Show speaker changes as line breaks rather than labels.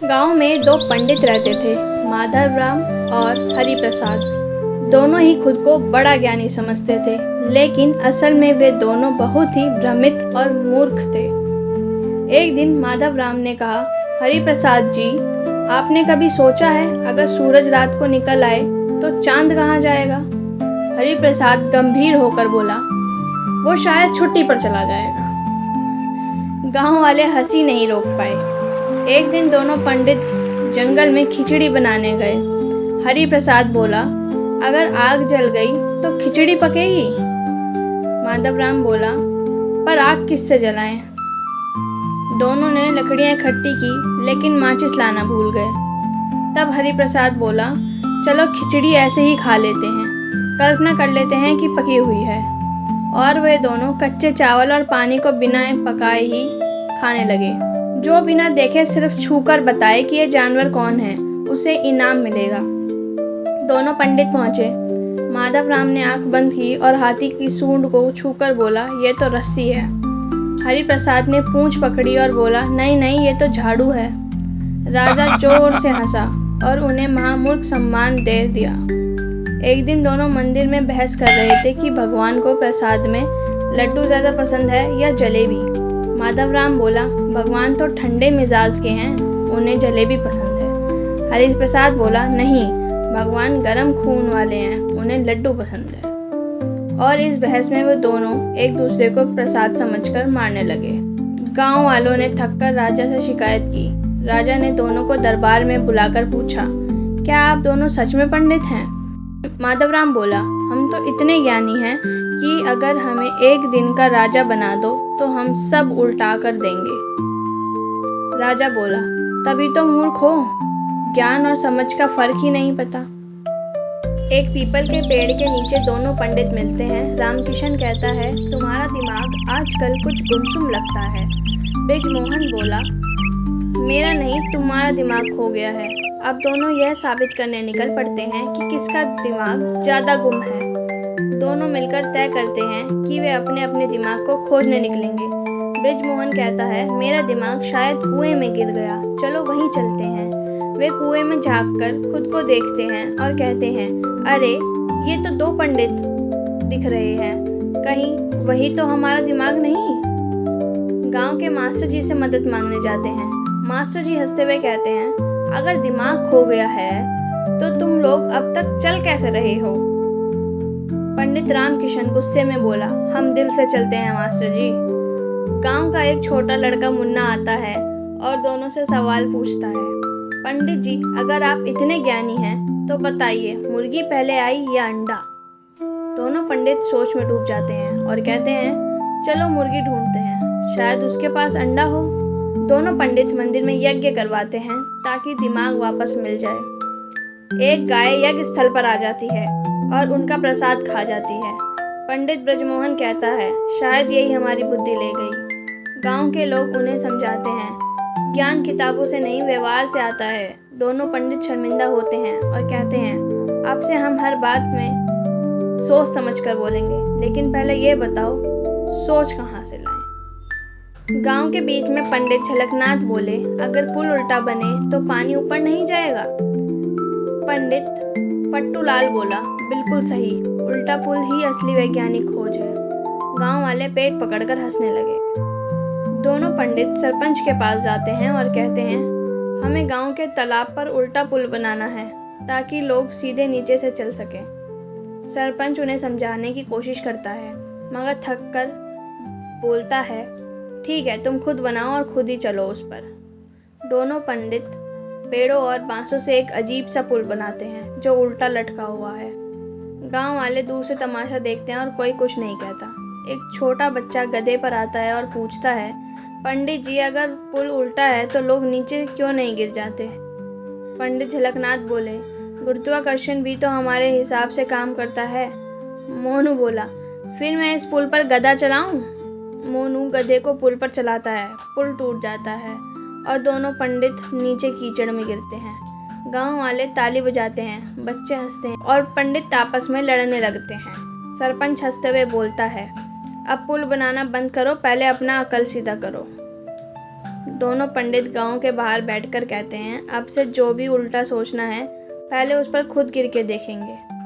गांव में दो पंडित रहते थे, माधव राम और हरि प्रसाद। दोनों ही खुद को बड़ा ज्ञानी समझते थे, लेकिन असल में वे दोनों बहुत ही भ्रमित और मूर्ख थे। एक दिन माधव राम ने कहा, हरि प्रसाद जी, आपने कभी सोचा है अगर सूरज रात को निकल आए तो चांद कहाँ जाएगा? हरि प्रसाद गंभीर होकर बोला, वो शायद छुट्टी पर चला जाएगा। गांव वाले हंसी नहीं रोक पाए। एक दिन दोनों पंडित जंगल में खिचड़ी बनाने गए। हरि प्रसाद बोला, अगर आग जल गई तो खिचड़ी पकेगी? माधव राम बोला, पर आग किससे जलाएं? दोनों ने लकड़ियां इकट्ठी की, लेकिन माचिस लाना भूल गए। तब हरि प्रसाद बोला, चलो खिचड़ी ऐसे ही खा लेते हैं, कल्पना कर लेते हैं कि पकी हुई है। और वे दोनों कच्चे चावल और पानी को बिना पकाए ही खाने लगे। जो बिना देखे सिर्फ छूकर बताए कि ये जानवर कौन है, उसे इनाम मिलेगा। दोनों पंडित पहुंचे। माधव राम ने आंख बंद की और हाथी की सूंड को छूकर बोला, ये तो रस्सी है। हरि प्रसाद ने पूंछ पकड़ी और बोला, नहीं नहीं, ये तो झाड़ू है। राजा जोर से हंसा और उन्हें महामूर्ख सम्मान दे दिया। एक दिन दोनों मंदिर में बहस कर रहे थे कि भगवान को प्रसाद में लड्डू ज़्यादा पसंद है या जलेबी। माधव राम बोला, भगवान तो ठंडे मिजाज के हैं, उन्हें जलेबी पसंद है। हरि प्रसाद बोला, नहीं, भगवान गर्म खून वाले हैं, उन्हें लड्डू पसंद है। और इस बहस में वो दोनों एक दूसरे को प्रसाद समझकर मारने लगे। गांव वालों ने थककर राजा से शिकायत की। राजा ने दोनों को दरबार में बुलाकर पूछा, क्या आप दोनों सच में पंडित हैं? माधव राम बोला, हम तो इतने ज्ञानी हैं कि अगर हमें एक दिन का राजा बना दो तो हम सब उल्टा कर देंगे। राजा बोला, तभी तो मूर्ख हो, ज्ञान और समझ का फर्क ही नहीं पता। एक पीपल के पेड़ के नीचे दोनों पंडित मिलते हैं। रामकिशन कहता है, तुम्हारा दिमाग आजकल कुछ गुमसुम लगता है। ब्रिजमोहन बोला, मेरा नहीं, तुम्हारा दिमाग खो गया है। अब दोनों यह साबित करने निकल पड़ते हैं कि किसका दिमाग ज़्यादा गुम है। दोनों मिलकर तय करते हैं कि वे अपने अपने दिमाग को खोजने निकलेंगे। ब्रिजमोहन कहता है, मेरा दिमाग शायद कुएं में गिर गया, चलो वहीं चलते हैं। वे कुएं में झांककर खुद को देखते हैं और कहते हैं, अरे ये तो दो पंडित दिख रहे हैं, कहीं वही तो हमारा दिमाग नहीं? गांव के मास्टर जी से मदद मांगने जाते हैं। मास्टर जी हंसते हुए कहते हैं, अगर दिमाग खो गया है तो तुम लोग अब तक चल कैसे रहे हो? पंडित रामकिशन गुस्से में बोला, हम दिल से चलते हैं मास्टर जी। गांव का एक छोटा लड़का मुन्ना आता है और दोनों से सवाल पूछता है, पंडित जी, अगर आप इतने ज्ञानी हैं तो बताइए, मुर्गी पहले आई या अंडा? दोनों पंडित सोच में डूब जाते हैं और कहते हैं, चलो मुर्गी ढूंढते हैं, शायद उसके पास अंडा हो। दोनों पंडित मंदिर में यज्ञ करवाते हैं ताकि दिमाग वापस मिल जाए। एक गाय यज्ञ स्थल पर आ जाती है और उनका प्रसाद खा जाती है। पंडित ब्रजमोहन कहता है, शायद यही हमारी बुद्धि ले गई। गांव के लोग उन्हें समझाते हैं, ज्ञान किताबों से नहीं, व्यवहार से आता है। दोनों पंडित शर्मिंदा होते हैं और कहते हैं, अब से हम हर बात में सोच समझ कर बोलेंगे, लेकिन पहले ये बताओ, सोच कहाँ से लाएं? गांव के बीच में पंडित झलकनाथ बोले, अगर पुल उल्टा बने तो पानी ऊपर नहीं जाएगा? पंडित फट्टूलाल बोला, बिल्कुल सही, उल्टा पुल ही असली वैज्ञानिक खोज है। गांव वाले पेट पकड़कर हंसने लगे। दोनों पंडित सरपंच के पास जाते हैं और कहते हैं, हमें गांव के तालाब पर उल्टा पुल बनाना है ताकि लोग सीधे नीचे से चल सकें। सरपंच उन्हें समझाने की कोशिश करता है, मगर थक कर बोलता है, ठीक है, तुम खुद बनाओ और खुद ही चलो उस पर। दोनों पंडित पेड़ों और बांसों से एक अजीब सा पुल बनाते हैं जो उल्टा लटका हुआ है। गांव वाले दूर से तमाशा देखते हैं और कोई कुछ नहीं कहता। एक छोटा बच्चा गधे पर आता है और पूछता है, पंडित जी, अगर पुल उल्टा है तो लोग नीचे क्यों नहीं गिर जाते? पंडित झलकनाथ बोले, गुरुत्वाकर्षण भी तो हमारे हिसाब से काम करता है। मोनू बोला, फिर मैं इस पुल पर गधा चलाऊं? मोनू गधे को पुल पर चलाता है, पुल टूट जाता है और दोनों पंडित नीचे कीचड़ में गिरते हैं। गांव वाले ताली बजाते हैं, बच्चे हंसते हैं और पंडित आपस में लड़ने लगते हैं। सरपंच हंसते हुए बोलता है, अब पुल बनाना बंद करो, पहले अपना अकल सीधा करो। दोनों पंडित गांव के बाहर बैठकर कहते हैं, अब से जो भी उल्टा सोचना है पहले उस पर खुद गिर के देखेंगे।